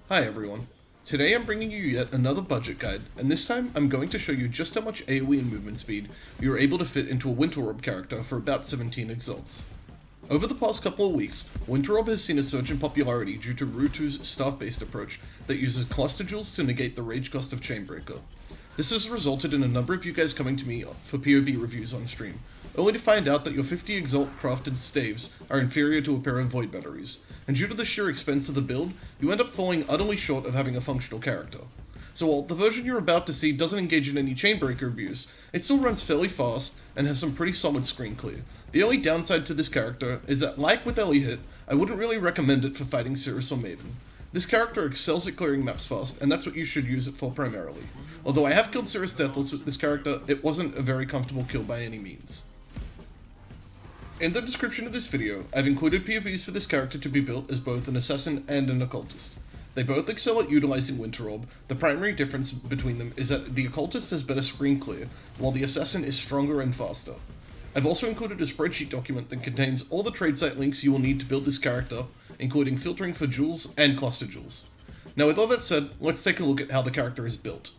Hi everyone. Today I'm bringing you yet another budget guide, and this time I'm going to show you just how much AoE and movement speed you are able to fit into a Winter Orb character for about 17 Exalts. Over the past couple of weeks, Winter Orb has seen a surge in popularity due to Rutu's staff-based approach that uses cluster jewels to negate the rage cost of Chainbreaker. This has resulted in a number of you guys coming to me for POB reviews on stream, only to find out that your 50 Exalt crafted staves are inferior to a pair of Void batteries, and due to the sheer expense of the build, you end up falling utterly short of having a functional character. So while the version you're about to see doesn't engage in any Chainbreaker abuse, it still runs fairly fast and has some pretty solid screen clear. The only downside to this character is that, like with Ellie Hit, I wouldn't really recommend it for fighting Cirrus or Maven. This character excels at clearing maps fast, and that's what you should use it for primarily. Although I have killed Cirrus Deathless with this character, it wasn't a very comfortable kill by any means. In the description of this video, I've included POBs for this character to be built as both an assassin and an occultist. They both excel at utilizing Winter Orb. The primary difference between them is that the occultist has better screen clear, while the assassin is stronger and faster. I've also included a spreadsheet document that contains all the trade site links you will need to build this character, including filtering for jewels and cluster jewels. Now with all that said, let's take a look at how the character is built.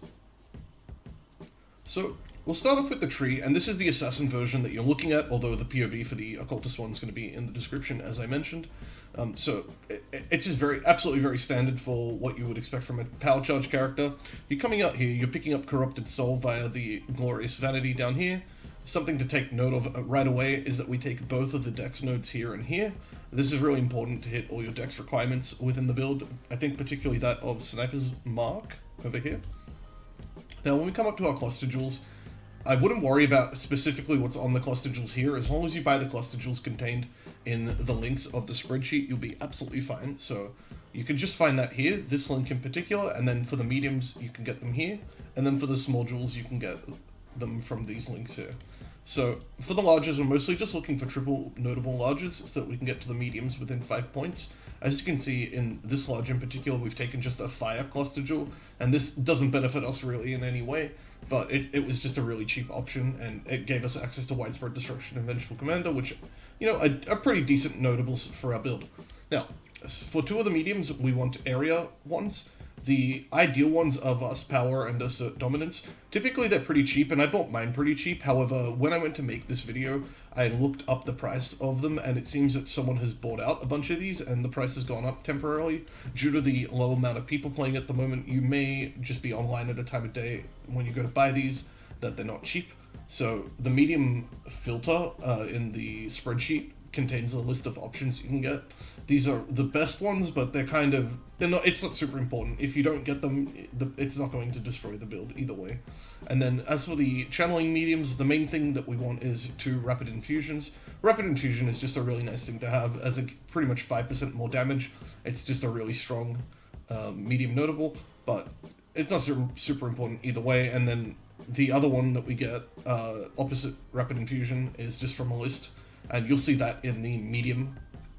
So, we'll start off with the tree, and this is the assassin version that you're looking at, although the POV for the occultist one is going to be in the description, as I mentioned. It's just absolutely very standard for what you would expect from a power charge character. You're coming out here, you're picking up Corrupted Soul via the Glorious Vanity down here. Something to take note of right away is that we take both of the dex nodes here and here. This is really important to hit all your dex requirements within the build. I think particularly that of Sniper's Mark over here. Now when we come up to our cluster jewels, I wouldn't worry about specifically what's on the cluster jewels here. As long as you buy the cluster jewels contained in the links of the spreadsheet, you'll be absolutely fine. So you can just find that here, this link in particular, and then for the mediums, you can get them here. And then for the small jewels, you can get them from these links here. So for the larges, we're mostly just looking for triple notable larges so that we can get to the mediums within 5 points. As you can see in this large in particular, we've taken just a fire cluster jewel, and this doesn't benefit us really in any way, but it was just a really cheap option, and it gave us access to Widespread Destruction and Vengeful Commander, which, you know, are pretty decent notables for our build. Now, for 2 of the mediums, we want area ones. The ideal ones of us power and assert dominance, typically they're pretty cheap, and I bought mine pretty cheap. However, when I went to make this video, I looked up the price of them, and it seems that someone has bought out a bunch of these, and the price has gone up temporarily. Due to the low amount of people playing at the moment, you may just be online at a time of day when you go to buy these that they're not cheap. So the medium filter in the spreadsheet contains a list of options you can get. These are the best ones, but it's not super important. If you don't get them, it's not going to destroy the build either way. And then as for the channeling mediums, the main thing that we want is 2 rapid infusions. Rapid infusion is just a really nice thing to have, as a pretty much 5% more damage. It's just a really strong medium notable, but it's not super important either way. And then the other one that we get, opposite rapid infusion, is just from a list, and you'll see that in the medium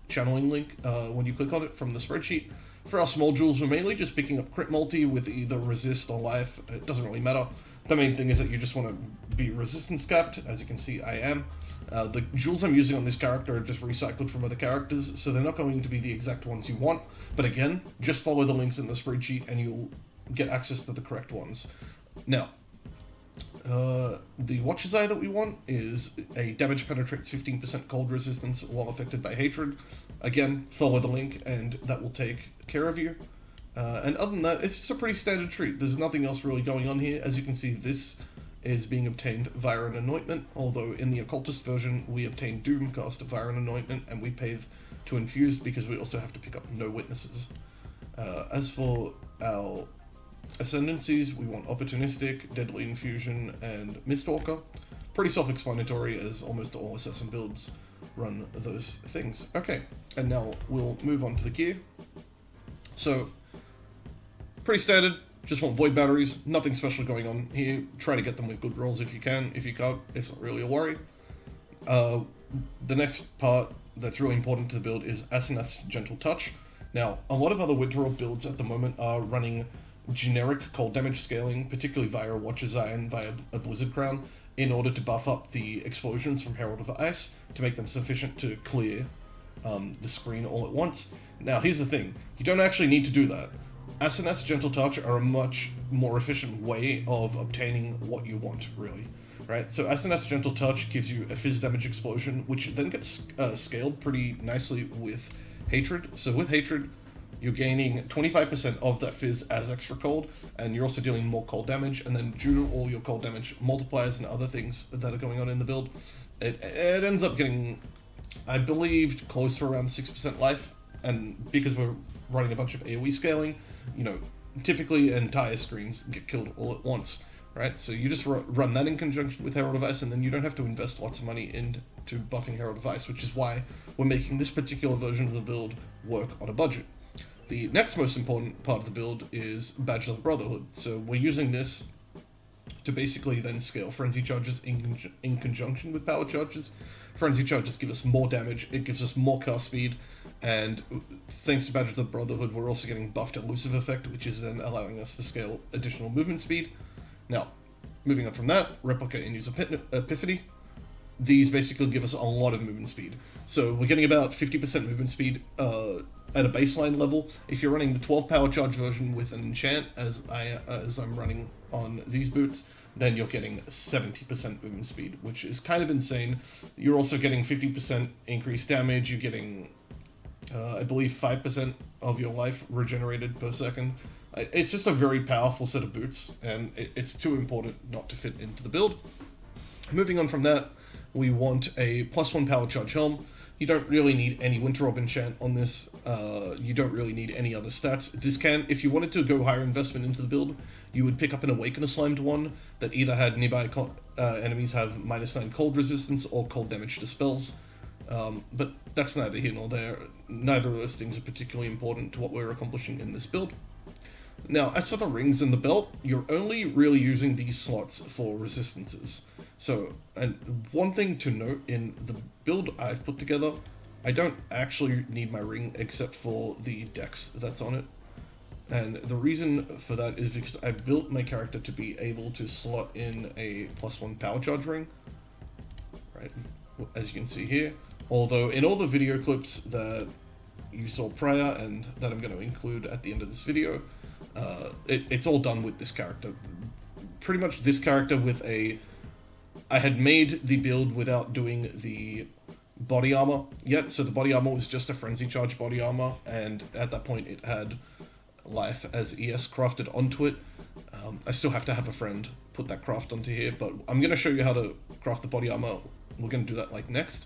channeling link when you click on it from the spreadsheet. For our small jewels, we're mainly just picking up crit multi with either resist or life. It doesn't really matter. The main thing is that you just want to be resistance capped. As you can see, I am. The jewels I'm using on this character are just recycled from other characters, so they're not going to be the exact ones you want. But again, just follow the links in the spreadsheet and you'll get access to the correct ones. Now, the Watcher's Eye that we want is a damage penetrates 15% cold resistance while affected by hatred. Again, follow the link and that will take care of you. And other than that, it's just a pretty standard treat. There's nothing else really going on here. As you can see, this is being obtained via an anointment, although in the occultist version, we obtain Doomcast via an anointment, and we pay to infused because we also have to pick up no witnesses. As for our ascendancies, we want opportunistic, deadly infusion, and Mistwalker. Pretty self-explanatory, as almost all assassin builds run those things. Okay, and now we'll move on to the gear. So, pretty standard, just want void batteries, nothing special going on here. Try to get them with good rolls if you can. If you can't, it's not really a worry. The next part that's really important to the build is Asenath's Gentle Touch. Now, a lot of other Winter Orb builds at the moment are running generic cold damage scaling, particularly via Watcher's Eye and via a Blizzard Crown, in order to buff up the explosions from Herald of Ice to make them sufficient to clear the screen all at once. Now, here's the thing. You don't actually need to do that. SNS Gentle Touch are a much more efficient way of obtaining what you want, really. Right? So SNS Gentle Touch gives you a Fizz damage explosion, which then gets scaled pretty nicely with Hatred. So with Hatred, you're gaining 25% of that Fizz as extra cold, and you're also dealing more cold damage, and then due to all your cold damage multipliers and other things that are going on in the build, it ends up getting, I believe, close to around 6% life, and because we're running a bunch of AoE scaling, you know, typically entire screens get killed all at once, right? So you just run that in conjunction with Herald of Ice, and then you don't have to invest lots of money into buffing Herald of Ice, which is why we're making this particular version of the build work on a budget. The next most important part of the build is Badge of the Brotherhood. So we're using this to basically then scale Frenzy Charges in conjunction with Power Charges. Frenzy Charges give us more damage, it gives us more cast speed, and thanks to Badge of the Brotherhood, we're also getting buffed Elusive Effect, which is then allowing us to scale additional movement speed. Now, moving on from that, Replica and Use Epiphany. These basically give us a lot of movement speed. So we're getting about 50% movement speed at a baseline level. If you're running the 12 power charge version with an enchant, as I'm running on these boots, then you're getting 70% movement speed, which is kind of insane. You're also getting 50% increased damage. You're getting, I believe, 5% of your life regenerated per second. It's just a very powerful set of boots, and it's too important not to fit into the build. Moving on from that, we want a +1 power charge helm. You don't really need any Winter Orb enchant on this. You don't really need any other stats. This can, if you wanted to go higher investment into the build, you would pick up an Awaken a Slimed one that either had nearby enemies have -9 cold resistance or cold damage to spells. But that's neither here nor there. Neither of those things are particularly important to what we're accomplishing in this build. Now, as for the rings and the belt, you're only really using these slots for resistances. So, and one thing to note in the build I've put together, I don't actually need my ring except for the dex that's on it. And the reason for that is because I built my character to be able to slot in a +1 power charge ring, right, as you can see here. Although in all the video clips that you saw prior and that I'm going to include at the end of this video, it's all done with this character. Pretty much this character with a... I had made the build without doing the body armor yet, so the body armor was just a Frenzy Charge body armor, and at that point it had life as ES crafted onto it. I still have to have a friend put that craft onto here, but I'm going to show you how to craft the body armor. We're going to do that like next.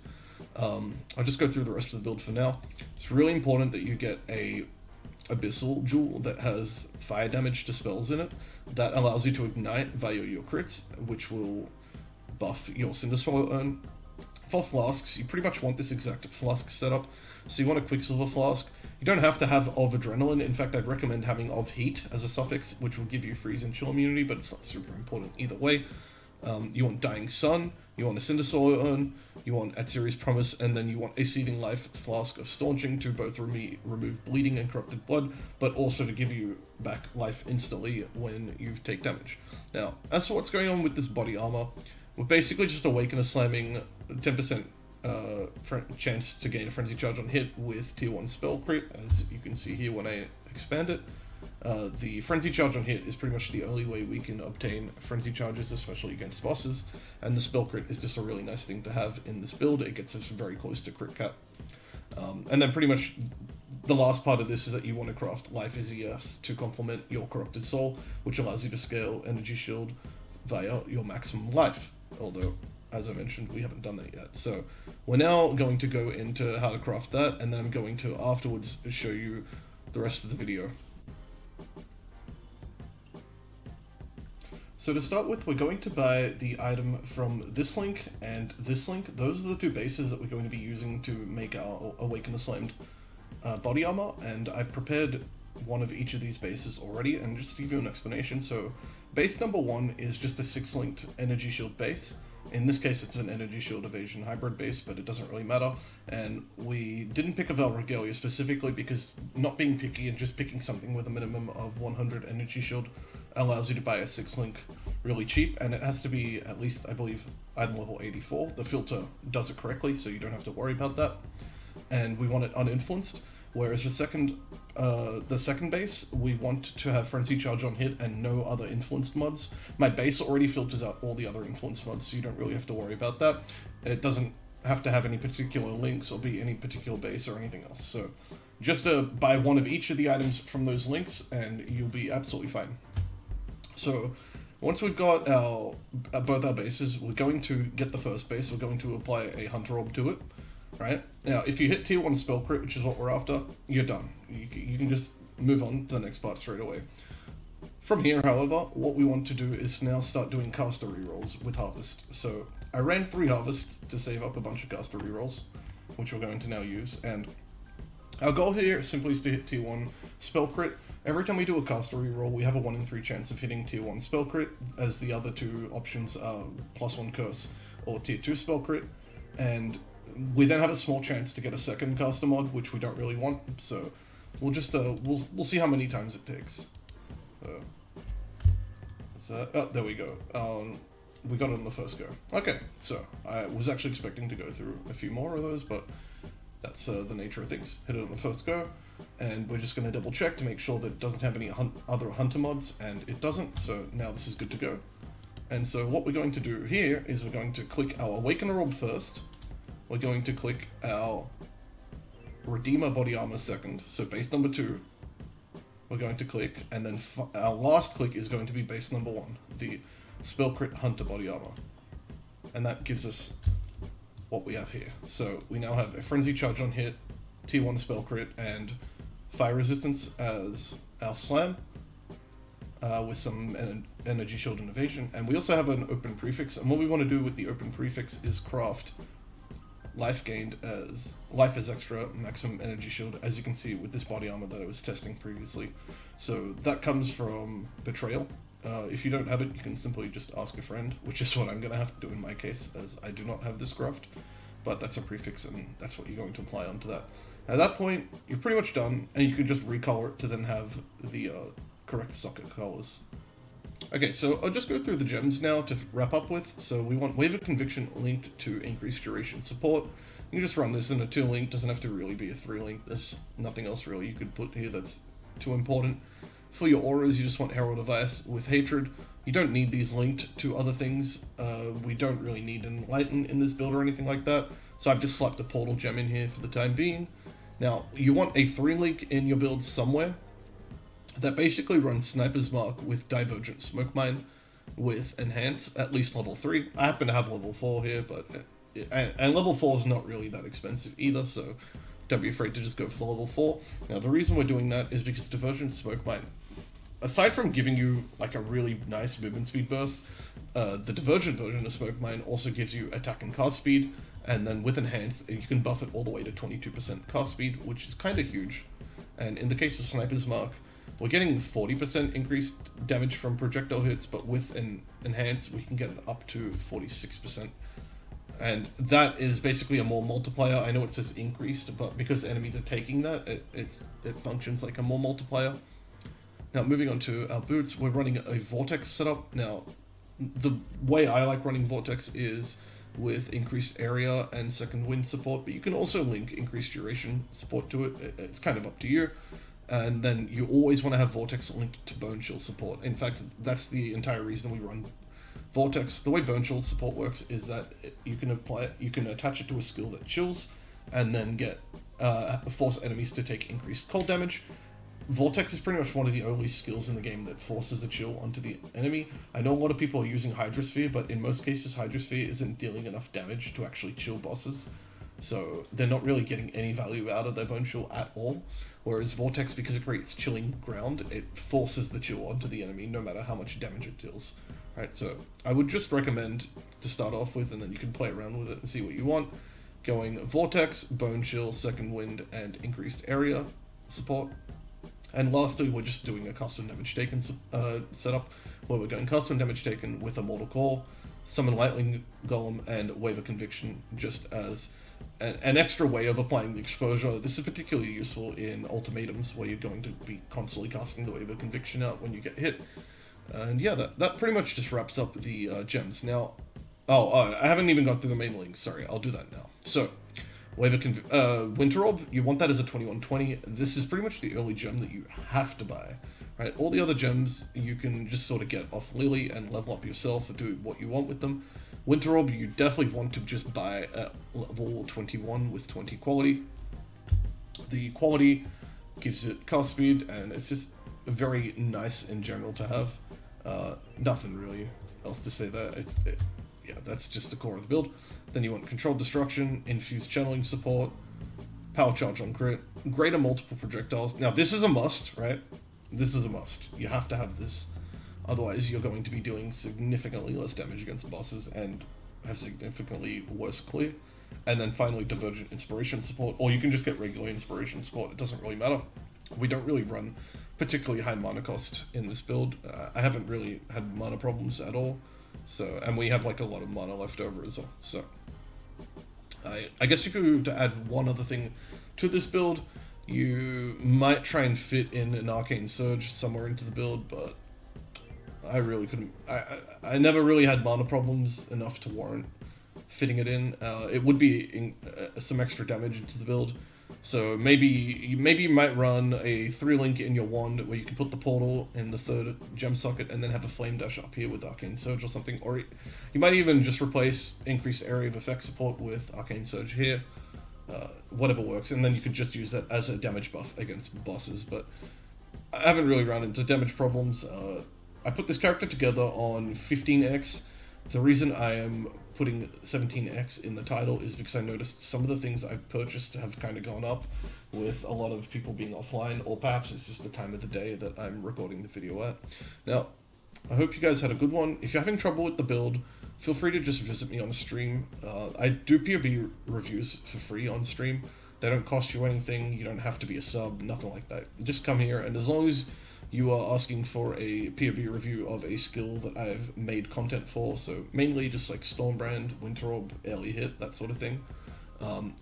I'll just go through the rest of the build for now. It's really important that you get a Abyssal Jewel that has fire damage to spells in it. That allows you to ignite via your crits, which will buff your Cinder Swallow urn. For flasks, you pretty much want this exact flask setup. So you want a Quicksilver flask. You don't have to have of Adrenaline. In fact, I'd recommend having of Heat as a suffix, which will give you freeze and chill immunity, but it's not super important either way. You want Dying Sun, you want a Cinder Swallow urn, you want Atziri's Promise, and then you want a Seething Life Flask of Staunching to both remove bleeding and corrupted blood, but also to give you back life instantly when you take damage. Now, as for what's going on with this body armor, we're basically just Awaken a Slamming 10% chance to gain a Frenzy Charge on hit with tier 1 spell crit, as you can see here when I expand it. The Frenzy Charge on hit is pretty much the only way we can obtain Frenzy Charges, especially against bosses, and the spell crit is just a really nice thing to have in this build. It gets us very close to crit cap. And then pretty much the last part of this is that you want to craft Life as ES to complement your Corrupted Soul, which allows you to scale Energy Shield via your maximum life, although, as I mentioned, we haven't done that yet. So we're now going to go into how to craft that, and then I'm going to afterwards show you the rest of the video. So to start with, we're going to buy the item from this link and this link. Those are the two bases that we're going to be using to make our Awaken the Slimed body armor, and I've prepared one of each of these bases already, and just to give you an explanation, so base number 1 is just a 6-linked Energy Shield base. In this case, it's an Energy Shield Evasion hybrid base, but it doesn't really matter. And we didn't pick a Val Regalia specifically because not being picky and just picking something with a minimum of 100 Energy Shield allows you to buy a 6-link really cheap, and it has to be at least, I believe, item level 84. The filter does it correctly, so you don't have to worry about that. And we want it uninfluenced. Whereas the second base, we want to have Frenzy Charge on hit and no other influenced mods. My base already filters out all the other influenced mods, so you don't really have to worry about that. It doesn't have to have any particular links or be any particular base or anything else. So just buy one of each of the items from those links and you'll be absolutely fine. So once we've got both our bases, we're going to get the first base. We're going to apply a Hunter Orb to it. Right? Now, if you hit tier 1 spell crit, which is what we're after, you're done. You can just move on to the next part straight away. From here, however, what we want to do is now start doing caster rerolls with Harvest. So I ran 3 Harvests to save up a bunch of caster rerolls, which we're going to now use. And our goal here simply is to hit tier 1 spell crit. Every time we do a caster reroll, we have a 1 in 3 chance of hitting tier 1 spell crit, as the other 2 options are +1 curse or tier 2 spell crit. And we then have a small chance to get a second caster mod, which we don't really want, so we'll just we'll see how many times it takes. Oh, there we go. We got it on the first go. Okay, so I was actually expecting to go through a few more of those, but that's the nature of things. Hit it on the first go, and we're just going to double check to make sure that it doesn't have any other hunter mods, and it doesn't, so now this is good to go. And so what we're going to do here is we're going to click our Awakener Orb first. We're going to click our Redeemer Body Armor second, so base number 2. We're going to click, and then our last click is going to be base number 1, the Spell Crit Hunter Body Armor. And that gives us what we have here. So we now have a Frenzy Charge on hit, tier 1 Spell Crit, and Fire Resistance as our slam, with some Energy Shield and Evasion. And we also have an Open Prefix, and what we want to do with the Open Prefix is craft life gained as life as extra maximum energy shield, as you can see with this body armor that I was testing previously. So that comes from Betrayal. If you don't have it, you can simply just ask a friend, which is what I'm going to have to do in my case, as I do not have this craft. But that's a prefix, and that's what you're going to apply onto that. At that point, you're pretty much done, and you can just recolor it to then have the correct socket colors. Okay, so I'll just go through the gems now to wrap up with. So we want Wave of Conviction linked to increased duration support. You can just run this in a 2 link, doesn't have to really be a 3 link. There's nothing else really you could put here that's too important. For your auras, you just want Herald of Ice with Hatred. You don't need these linked to other things. We don't really need Enlighten in this build or anything like that. So I've just slapped a Portal gem in here for the time being. Now, you want a 3 link in your build somewhere that basically runs Sniper's Mark with Divergent Smoke Mine with Enhance, at least level 3. I happen to have level 4 here, but and level 4 is not really that expensive either, so don't be afraid to just go for the level 4. Now, the reason we're doing that is because Divergent Smoke Mine, aside from giving you like a really nice movement speed burst, the Divergent version of Smoke Mine also gives you attack and cast speed, and then with Enhance, you can buff it all the way to 22% cast speed, which is kind of huge. And in the case of Sniper's Mark, we're getting 40% increased damage from projectile hits, but with an Enhance, we can get it up to 46%. And that is basically a more multiplier. I know it says increased, but because enemies are taking that, it functions like a more multiplier. Now, moving on to our boots, we're running a Vortex setup. Now, the way I like running Vortex is with increased area and second wind support, but you can also link increased duration support to it. It's kind of up to you. And then you always want to have Vortex linked to Bone Chill support. In fact, that's the entire reason we run Vortex. The way Bone Chill support works is that you can attach it to a skill that chills, and then get force enemies to take increased cold damage. Vortex is pretty much one of the only skills in the game that forces a chill onto the enemy. I know a lot of people are using Hydrosphere, but in most cases Hydrosphere isn't dealing enough damage to actually chill bosses. So they're not really getting any value out of their Bone Chill at all. Whereas Vortex, because it creates chilling ground, it forces the chill onto the enemy no matter how much damage it deals. Right, so I would just recommend to start off with, and then you can play around with it and see what you want. Going Vortex, Bone Chill, Second Wind, and increased area support. And lastly, we're just doing a custom damage taken setup, where we're going custom damage taken with a Mortal Core, Summon Lightning Golem, and Wave of Conviction, just as an extra way of applying the exposure. This is particularly useful in ultimatums, where you're going to be constantly casting the Wave of Conviction out when you get hit. And yeah, that pretty much just wraps up the gems. Now, I haven't even gone through the main links, sorry, I'll do that now. So, Winter Orb, you want that as a 2120. This is pretty much the early gem that you have to buy, right? All the other gems you can just sort of get off Lily and level up yourself or do what you want with them. Winter Orb, you definitely want to just buy at level 21 with 20 quality. The quality gives it cast speed, and it's just very nice in general to have. Nothing really else to say there. Yeah, that's just the core of the build. Then you want controlled destruction, infused channeling support, power charge on crit, greater multiple projectiles. Now this is a must, right? This is a must. You have to have this. Otherwise you're going to be doing significantly less damage against bosses and have significantly worse clear. And then finally Divergent Inspiration support, or you can just get regular Inspiration support, it doesn't really matter. We don't really run particularly high mana cost in this build. I haven't really had mana problems at all. So, and we have like a lot of mana left over as well. So, I guess if you were to add one other thing to this build, you might try and fit in an Arcane Surge somewhere into the build, but I really couldn't. I never really had mana problems enough to warrant fitting it in. It would be some extra damage into the build. So maybe you might run a 3-link in your wand where you can put the portal in the 3rd gem socket and then have a flame dash up here with Arcane Surge or something. Or you might even just replace increased area of effect support with Arcane Surge here. Whatever works, and then you could just use that as a damage buff against bosses. But I haven't really run into damage problems. I put this character together on 15x. The reason I am putting 17x in the title is because I noticed some of the things I've purchased have kind of gone up with a lot of people being offline, or perhaps it's just the time of the day that I'm recording the video at. Now, I hope you guys had a good one. If you're having trouble with the build, feel free to just visit me on the stream. I do POB reviews for free on stream. They don't cost you anything. You don't have to be a sub, nothing like that. Just come here, and as long as you are asking for a POB review of a skill that I've made content for, so mainly just like Stormbrand, Winter Orb, Early Hit, that sort of thing.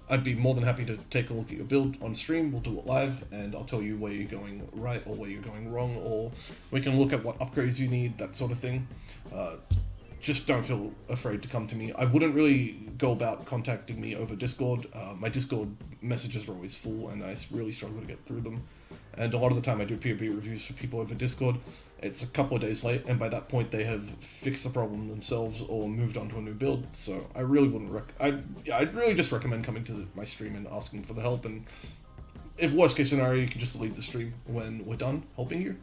I'd be more than happy to take a look at your build on stream. We'll do it live, and I'll tell you where you're going right or where you're going wrong, or we can look at what upgrades you need, that sort of thing. Just don't feel afraid to come to me. I wouldn't really go about contacting me over Discord. My Discord messages are always full, and I really struggle to get through them. And a lot of the time I do POB reviews for people over Discord. It's a couple of days late, and by that point they have fixed the problem themselves or moved on to a new build. So I really wouldn't I'd really just recommend coming to my stream and asking for the help. And if worst case scenario, you can just leave the stream when we're done helping you.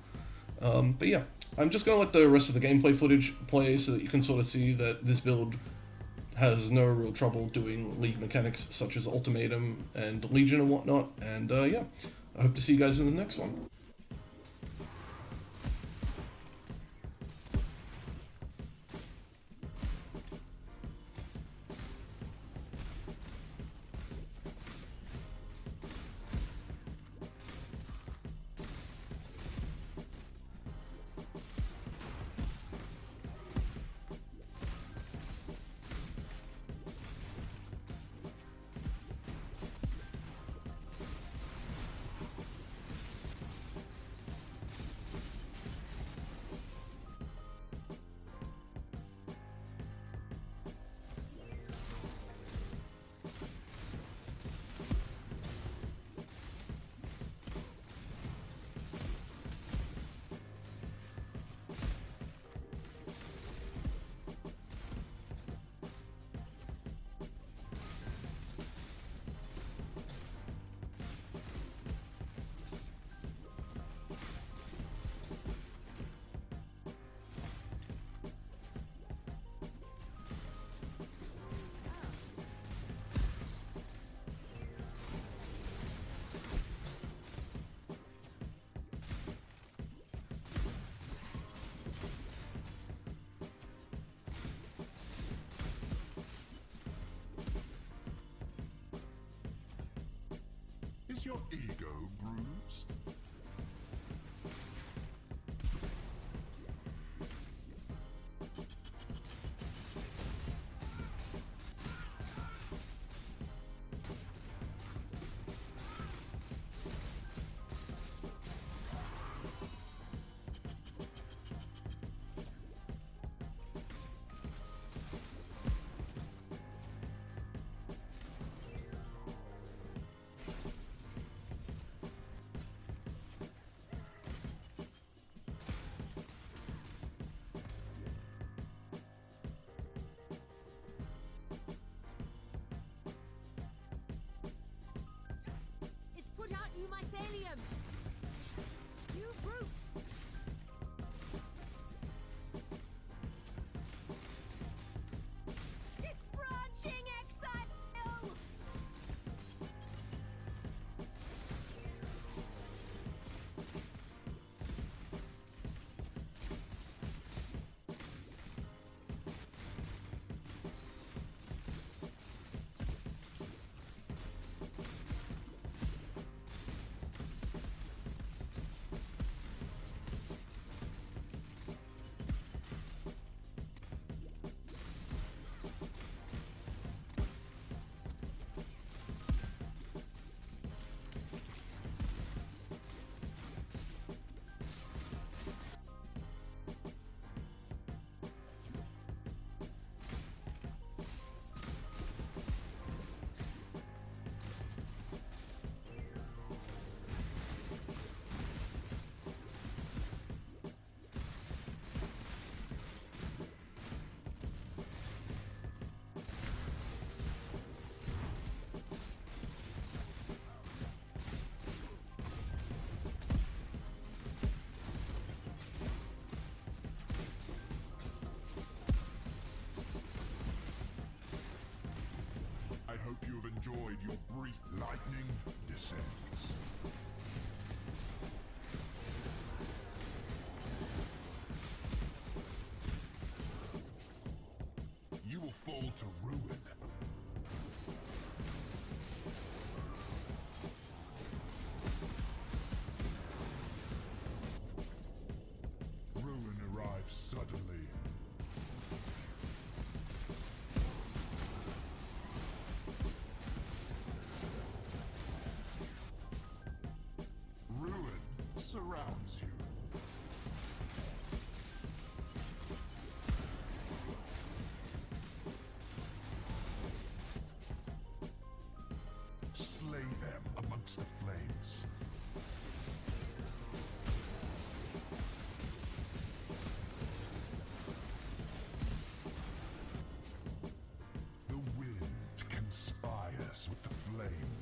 But yeah, I'm just going to let the rest of the gameplay footage play so that you can sort of see that this build has no real trouble doing League mechanics such as Ultimatum and Legion and whatnot. And yeah, I hope to see you guys in the next one. Is your ego bruised? Exalium! You brutes! It's branching exile! I hope you have enjoyed your brief lightning descents. You will fall to ruin. Ruin arrives suddenly. Ruin surrounds you. Slay them amongst the flames. The wind conspires with the flames.